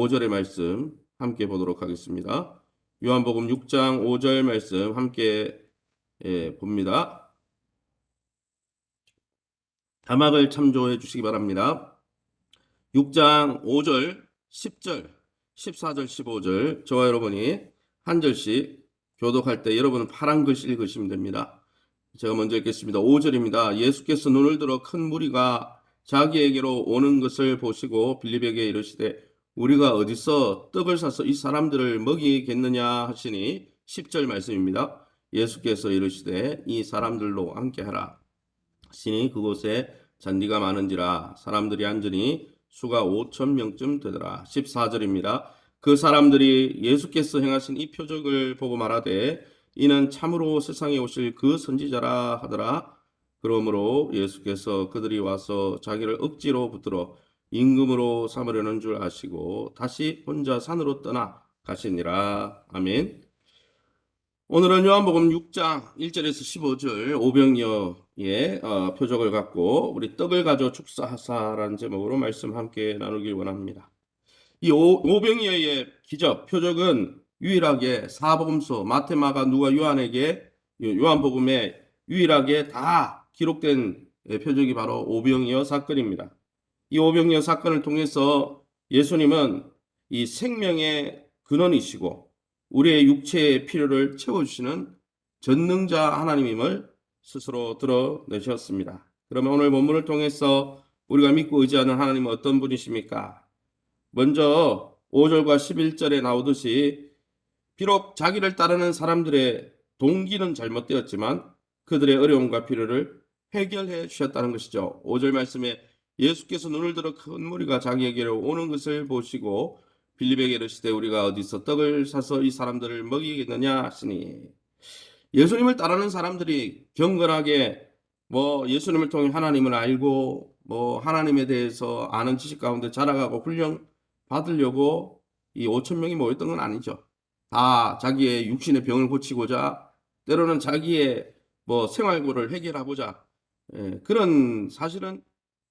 5절의 말씀 함께 보도록 하겠습니다. 요한복음 6장 5절 말씀 함께 봅니다. 자막을 참조해 주시기 바랍니다. 6장 5절, 10절, 14절, 15절 저와 여러분이 한 절씩 교독할 때 여러분은 파란 글씨 읽으시면 됩니다. 제가 먼저 읽겠습니다. 5절입니다. 예수께서 눈을 들어 큰 무리가 자기에게로 오는 것을 보시고 빌립에게 이르시되 우리가 어디서 떡을 사서 이 사람들을 먹이겠느냐 하시니 10절 말씀입니다. 예수께서 이르시되 이 사람들로 함께하라 하시니 그곳에 잔디가 많은지라 사람들이 앉으니 수가 5,000명쯤 되더라. 14절입니다. 그 사람들이 예수께서 행하신 이 표적을 보고 말하되 이는 참으로 세상에 오실 그 선지자라 하더라. 그러므로 예수께서 그들이 와서 자기를 억지로 붙들어 임금으로 삼으려는 줄 아시고 다시 혼자 산으로 떠나 가시니라. 아멘. 오늘은 요한복음 6장 1절에서 15절 오병이어의 표적을 갖고 우리 떡을 가져 축사하사라는 제목으로 말씀 함께 나누길 원합니다. 이 오병이어의 기적, 표적은 유일하게 사복음서 마태, 마가, 누가, 요한복음에 유일하게 다 기록된 표적이 바로 오병이어 사건입니다. 이 오병이어 사건을 통해서 예수님은 이 생명의 근원이시고 우리의 육체의 필요를 채워주시는 전능자 하나님임을 스스로 드러내셨습니다. 그러면 오늘 본문을 통해서 우리가 믿고 의지하는 하나님은 어떤 분이십니까? 먼저 5절과 11절에 나오듯이 비록 자기를 따르는 사람들의 동기는 잘못되었지만 그들의 어려움과 필요를 해결해 주셨다는 것이죠. 5절 말씀에 예수께서 눈을 들어 큰 무리가 자기에게로 오는 것을 보시고 빌립에게 이르시되 우리가 어디서 떡을 사서 이 사람들을 먹이겠느냐 하시니 예수님을 따르는 사람들이 경건하게 예수님을 통해 하나님을 알고 하나님에 대해서 아는 지식 가운데 자라가고 훈련 받으려고 이 5,000명이 모였던 건 아니죠. 다 자기의 육신의 병을 고치고자 때로는 자기의 생활고를 해결하고자 그런 사실은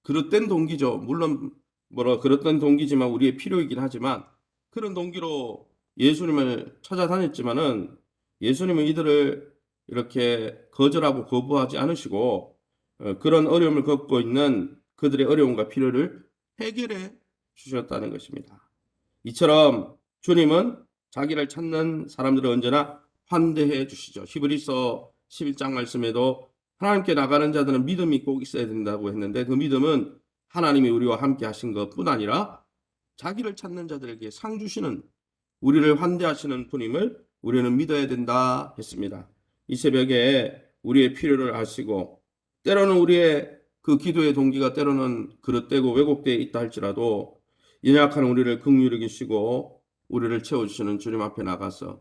그릇된 동기죠. 물론 그릇된 동기지만 우리의 필요이긴 하지만 그런 동기로 예수님을 찾아다녔지만은 예수님은 이들을 이렇게 거절하고 거부하지 않으시고 그런 어려움을 겪고 있는 그들의 어려움과 필요를 해결해 주셨다는 것입니다. 이처럼 주님은 자기를 찾는 사람들을 언제나 환대해 주시죠. 히브리서 11장 말씀에도 하나님께 나가는 자들은 믿음이 꼭 있어야 된다고 했는데 그 믿음은 하나님이 우리와 함께 하신 것뿐 아니라 자기를 찾는 자들에게 상 주시는 우리를 환대하시는 분임을 우리는 믿어야 된다 했습니다. 이 새벽에 우리의 필요를 아시고 때로는 우리의 그 기도의 동기가 때로는 그릇되고 왜곡되어 있다 할지라도 연약한 우리를 긍휼히 여기시고 우리를 채워주시는 주님 앞에 나가서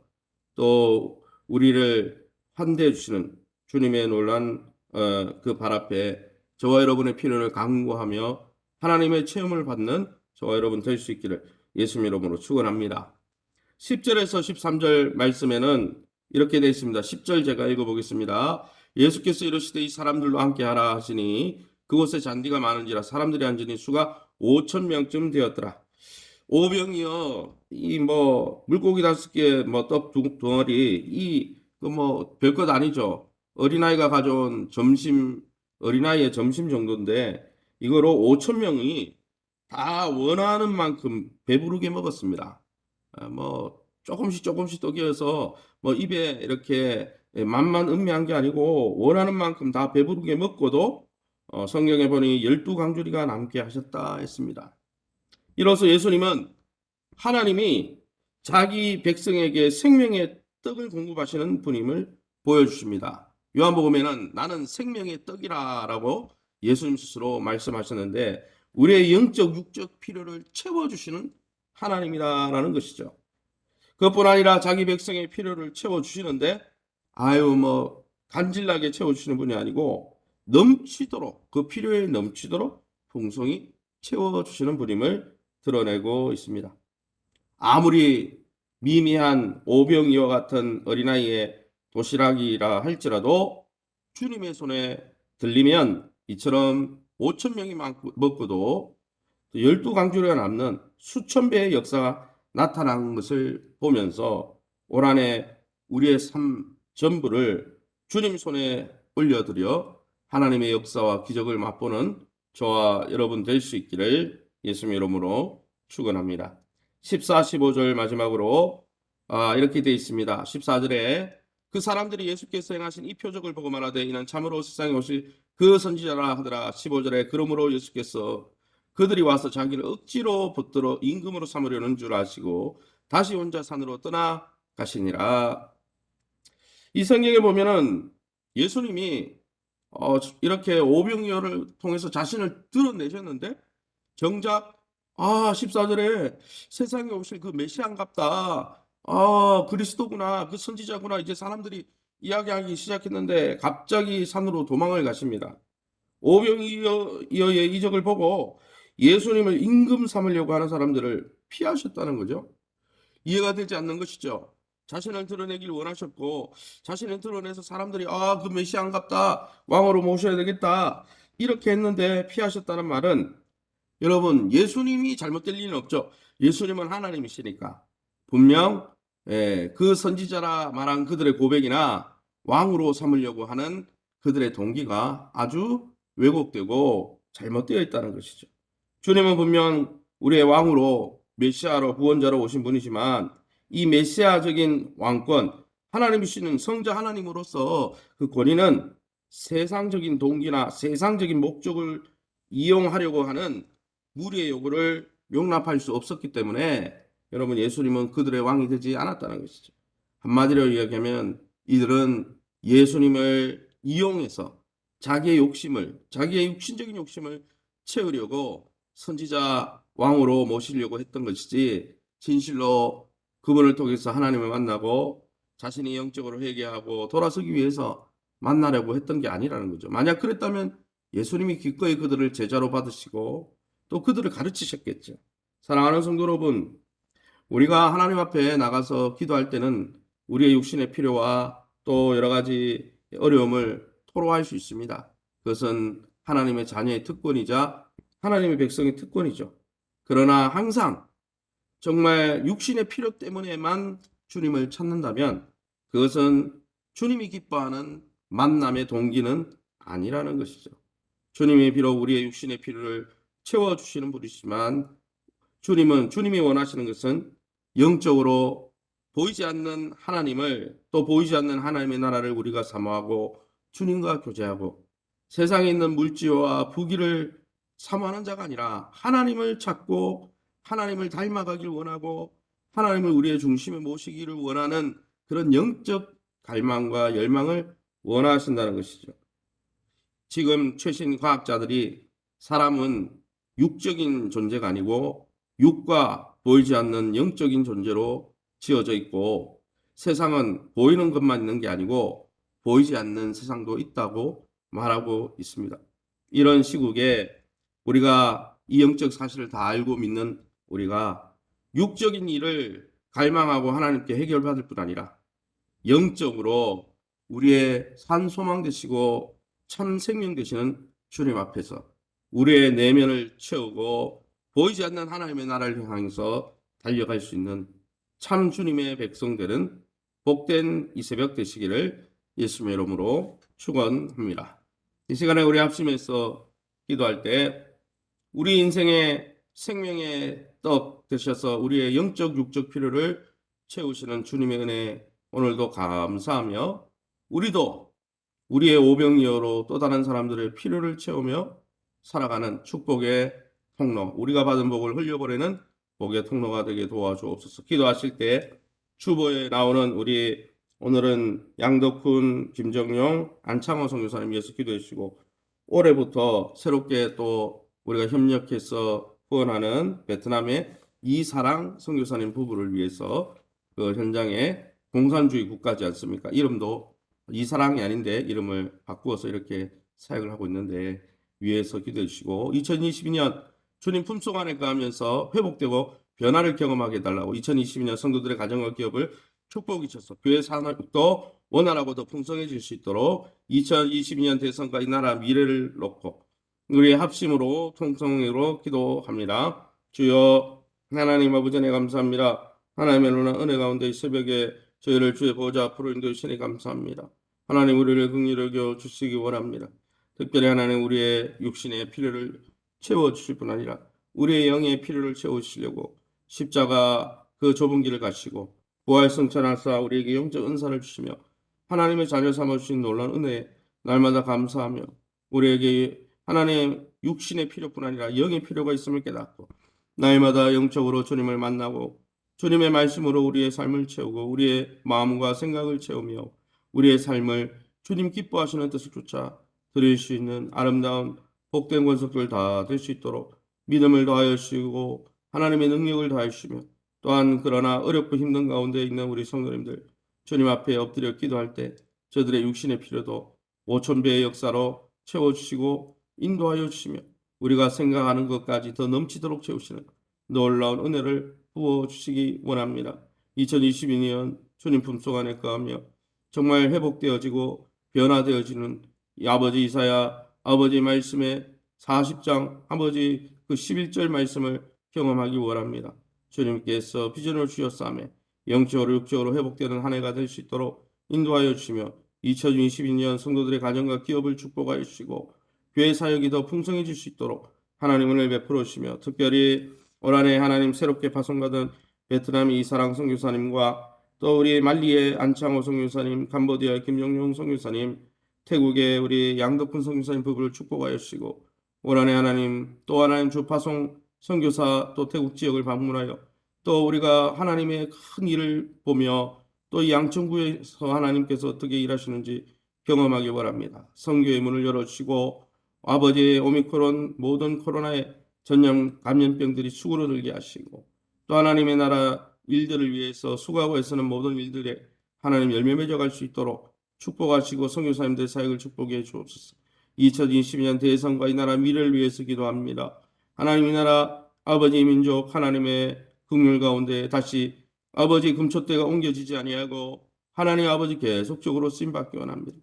또 우리를 환대해 주시는 주님의 놀란 그 발 앞에 저와 여러분의 필요를 간구하며 하나님의 체험을 받는 저와 여러분 될 수 있기를 예수님 이름으로 축원합니다. 10절에서 13절 말씀에는 이렇게 되어 있습니다. 10절 제가 읽어보겠습니다. 예수께서 이르시되 이 사람들로 함께하라 하시니 그곳에 잔디가 많은지라 사람들이 앉으니 수가 5,000명쯤 되었더라. 오병이어 이 물고기 5개 떡 덩어리 별것 아니죠. 어린아이가 가져온 어린아이의 점심 정도인데 이거로 5,000명이 다 원하는 만큼 배부르게 먹었습니다. 조금씩 떠기어서 입에 이렇게 맛만 음미한 게 아니고 원하는 만큼 다 배부르게 먹고도 성경에 보니 12강주리가 남게 하셨다 했습니다. 이로써 예수님은 하나님이 자기 백성에게 생명의 떡을 공급하시는 분임을 보여주십니다. 요한복음에는 나는 생명의 떡이라고 예수님 스스로 말씀하셨는데 우리의 영적 육적 필요를 채워주시는 하나님이라는 것이죠. 그것뿐 아니라 자기 백성의 필요를 채워주시는데 간질나게 채워주시는 분이 아니고 넘치도록 그 필요에 넘치도록 풍성히 채워주시는 분임을 드러내고 있습니다. 아무리 미미한 오병이어 같은 어린아이의 도시락이라 할지라도 주님의 손에 들리면 이처럼 5,000명이 먹고도 열두 강주리가 남는 수천 배의 역사가 나타난 것을 보면서 올 한해 우리의 삶 전부를 주님 손에 올려드려 하나님의 역사와 기적을 맛보는 저와 여러분 될 수 있기를 예수님 이름으로 축원합니다. 14, 15절 마지막으로 이렇게 되어 있습니다. 14절에 그 사람들이 예수께서 행하신 이 표적을 보고 말하되 이는 참으로 세상에 오실 그 선지자라 하더라. 15절에 그러므로 예수께서 그들이 와서 자기를 억지로 붙들어 임금으로 삼으려는 줄 아시고 다시 혼자 산으로 떠나 가시니라. 이 성경에 보면은 예수님이 이렇게 오병이어를 통해서 자신을 드러내셨는데 정작 14절에 세상에 오실 그 메시아인갑다. 그리스도구나. 그 선지자구나. 이제 사람들이 이야기하기 시작했는데 갑자기 산으로 도망을 가십니다. 오병이어의 이적을 보고 예수님을 임금 삼으려고 하는 사람들을 피하셨다는 거죠. 이해가 되지 않는 것이죠. 자신을 드러내길 원하셨고 자신을 드러내서 사람들이 그 메시아인갑다. 왕으로 모셔야 되겠다. 이렇게 했는데 피하셨다는 말은 여러분 예수님이 잘못될 리는 없죠. 예수님은 하나님이시니까 분명 그 선지자라 말한 그들의 고백이나 왕으로 삼으려고 하는 그들의 동기가 아주 왜곡되고 잘못되어 있다는 것이죠. 주님은 분명 우리의 왕으로 메시아로 구원자로 오신 분이지만 이 메시아적인 왕권 하나님이시는 성자 하나님으로서 그 권위는 세상적인 동기나 세상적인 목적을 이용하려고 하는 무리의 요구를 용납할 수 없었기 때문에 여러분 예수님은 그들의 왕이 되지 않았다는 것이죠. 한마디로 이야기하면 이들은 예수님을 이용해서 자기의 육신적인 욕심을 채우려고 선지자 왕으로 모시려고 했던 것이지 진실로 그분을 통해서 하나님을 만나고 자신이 영적으로 회개하고 돌아서기 위해서 만나려고 했던 게 아니라는 거죠. 만약 그랬다면 예수님이 기꺼이 그들을 제자로 받으시고 또 그들을 가르치셨겠죠. 사랑하는 성도 여러분, 우리가 하나님 앞에 나가서 기도할 때는 우리의 육신의 필요와 또 여러 가지 어려움을 토로할 수 있습니다. 그것은 하나님의 자녀의 특권이자 하나님의 백성의 특권이죠. 그러나 항상 정말 육신의 필요 때문에만 주님을 찾는다면 그것은 주님이 기뻐하는 만남의 동기는 아니라는 것이죠. 주님이 비록 우리의 육신의 필요를 채워주시는 분이지만 주님이 원하시는 것은 영적으로 보이지 않는 하나님을 또 보이지 않는 하나님의 나라를 우리가 사모하고 주님과 교제하고 세상에 있는 물질과 부귀를 사모하는 자가 아니라 하나님을 찾고 하나님을 닮아가길 원하고 하나님을 우리의 중심에 모시기를 원하는 그런 영적 갈망과 열망을 원하신다는 것이죠. 지금 최신 과학자들이 사람은 육적인 존재가 아니고 육과 보이지 않는 영적인 존재로 지어져 있고 세상은 보이는 것만 있는 게 아니고 보이지 않는 세상도 있다고 말하고 있습니다. 이런 시국에 우리가 이 영적 사실을 다 알고 믿는 우리가 육적인 일을 갈망하고 하나님께 해결받을 뿐 아니라 영적으로 우리의 산 소망 되시고 참 생명 되시는 주님 앞에서 우리의 내면을 채우고 보이지 않는 하나님의 나라를 향해서 달려갈 수 있는 참 주님의 백성 되는 복된 이 새벽 되시기를 예수님의 이름으로 축원합니다. 이 시간에 우리 합심해서 기도할 때 우리 인생의 생명의 떡 되셔서 우리의 영적 육적 필요를 채우시는 주님의 은혜 오늘도 감사하며 우리도 우리의 오병이어로 또 다른 사람들의 필요를 채우며 살아가는 축복의 통로, 우리가 받은 복을 흘려보내는 복의 통로가 되게 도와주옵소서. 기도하실 때 주보에 나오는 우리 오늘은 양덕훈, 김정용, 안창호 선교사님 위해서 기도해 주시고 올해부터 새롭게 또 우리가 협력해서 후원하는 베트남의 이사랑 선교사님 부부를 위해서 그 현장에 공산주의 국가지 않습니까? 이름도 이사랑이 아닌데 이름을 바꾸어서 이렇게 사역을 하고 있는데 위에서 기도해 주시고 2022년 주님 품속 안에 가면서 회복되고 변화를 경험하게 해달라고 2022년 성도들의 가정과 기업을 축복이 셔서 교회 산업도 원활하고 더 풍성해질 수 있도록 2022년 대선과 이 나라 미래를 놓고 우리의 합심으로 통성으로 기도합니다. 주여 하나님 아버지 은혜 감사합니다. 하나님의 놀라운 은혜 가운데 이 새벽에 저희를 주의 보좌 앞으로 인도하시니 감사합니다. 하나님 우리를 긍휼히 여겨 주시기 원합니다. 특별히 하나님 우리의 육신의 필요를 채워주실 뿐 아니라 우리의 영의 필요를 채우시려고 십자가 그 좁은 길을 가시고 부활 승천하사 우리에게 영적 은사를 주시며 하나님의 자녀 삼아주신 놀라운 은혜에 날마다 감사하며 우리에게 하나님 육신의 필요뿐 아니라 영의 필요가 있음을 깨닫고 날마다 영적으로 주님을 만나고 주님의 말씀으로 우리의 삶을 채우고 우리의 마음과 생각을 채우며 우리의 삶을 주님 기뻐하시는 뜻을 쫓아 드릴 수 있는 아름다운 복된 권속들 다 될 수 있도록 믿음을 더하여 주시고 하나님의 능력을 더하여 주시며 또한 그러나 어렵고 힘든 가운데 있는 우리 성도님들 주님 앞에 엎드려 기도할 때 저들의 육신의 필요도 5,000배의 역사로 채워주시고 인도하여 주시며 우리가 생각하는 것까지 더 넘치도록 채우시는 놀라운 은혜를 부어주시기 원합니다. 2022년 주님 품속 안에 거하며 정말 회복되어지고 변화되어지는 이 아버지 이사야 아버지 말씀의 40장 아버지 그 11절 말씀을 경험하기 원합니다. 주님께서 비전을 주셨사매 영적으로 육적으로 회복되는 한 해가 될 수 있도록 인도하여 주시며 2022년 성도들의 가정과 기업을 축복하여 주시고 교회 사역이 더 풍성해질 수 있도록 하나님 은혜를 베풀어 주시며 특별히 올 한해 하나님 새롭게 파송받은 베트남 이사랑 선교사님과 또 우리 말리의 안창호 선교사님, 캄보디아의 김정용 선교사님, 태국의 우리 양덕훈 선교사님 부부를 축복하여 주시고 올 한해 하나님 또 하나님 주 파송 선교사 또 태국 지역을 방문하여 또 우리가 하나님의 큰 일을 보며 또 양천구에서 하나님께서 어떻게 일하시는지 경험하기 바랍니다. 선교의 문을 열어주시고 아버지의 오미크론 모든 코로나의 전염 감염병들이 수그러들게 하시고 또 하나님의 나라 일들을 위해서 수고하고 애쓰는 모든 일들에 하나님 열매 맺어갈 수 있도록 축복하시고 선교사님들 사역을 축복해 주옵소서. 2022년 대선과 이 나라 미래를 위해서 기도합니다. 하나님 이 나라 아버지 민족 하나님의 긍휼 가운데 다시 아버지 금초대가 옮겨지지 아니하고 하나님 아버지 계속적으로 쓰임받기 원합니다.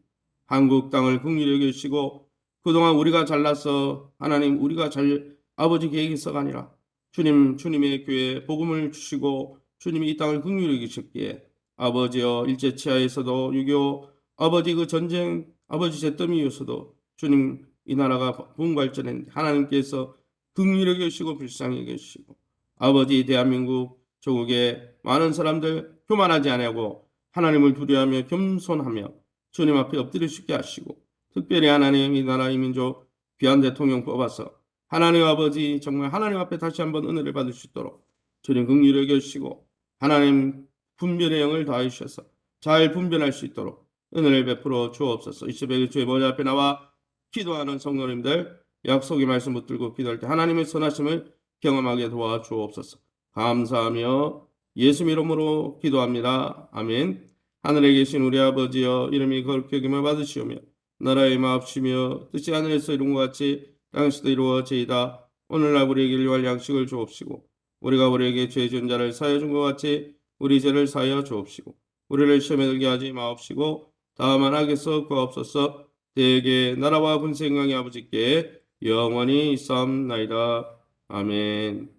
한국 땅을 긍휼히 여기시고 그동안 우리가 잘나서 하나님 우리가 잘 아버지 계획이 있어가 아니라 주님의 교회에 복음을 주시고 주님이 이 땅을 긍휼히 여기셨기에 아버지여 일제치하에서도 6.25 아버지 그 전쟁 아버지 잿더미에서도 주님 이 나라가 부흥발전했는데 하나님께서 긍휼히 여기시고 불쌍히 여기시고 아버지 대한민국 조국의 많은 사람들 교만하지 아니하고 하나님을 두려워하며 겸손하며 주님 앞에 엎드릴 수 있게 하시고 특별히 하나님 이 나라 이 민족 귀한 대통령 뽑아서 하나님 아버지 정말 하나님 앞에 다시 한번 은혜를 받을 수 있도록 주님 긍휼히 여기시고 하나님 분별의 영을 더하여 주셔서 잘 분별할 수 있도록 은혜를 베풀어 주옵소서. 이 새벽에 주의 보좌 앞에 나와 기도하는 성도님들 약속의 말씀 붙들고 기도할 때 하나님의 선하심을 경험하게 도와주옵소서. 감사하며 예수 이름으로 기도합니다. 아멘. 하늘에 계신 우리 아버지여 이름이 거룩히 여김을 받으시오며 나라의 마옵시며 뜻이 하늘에서 이룬 것 같이 땅에서도 이루어지이다. 오늘날 우리에게 일용할 양식을 주옵시고 우리가 우리에게 죄 지은 자를 사하여 준 것 같이 우리 죄를 사하여 주옵시고 우리를 시험에 들게 하지 마옵시고 다만 악에서 구하옵소서. 대개 나라와 군세 영광이 아버지께 영원히 있사옵나이다. 아멘.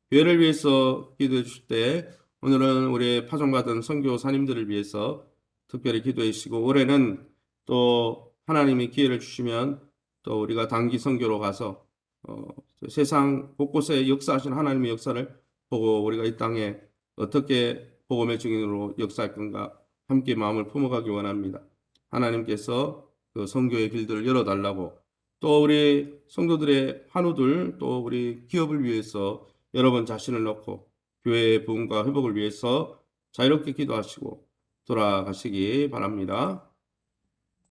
교회를 위해서 기도해 주실 때 오늘은 우리 파송받은 선교사님들을 위해서 특별히 기도해 주시고 올해는 또 하나님이 기회를 주시면 또 우리가 단기 선교로 가서 세상 곳곳에 역사하신 하나님의 역사를 보고 우리가 이 땅에 어떻게 복음의 증인으로 역사할 건가 함께 마음을 품어가기 원합니다. 하나님께서 그 선교의 길들을 열어달라고 또 우리 성도들의 환우들 또 우리 기업을 위해서 여러분 자신을 넣고 교회의 부흥과 회복을 위해서 자유롭게 기도하시고 돌아가시기 바랍니다.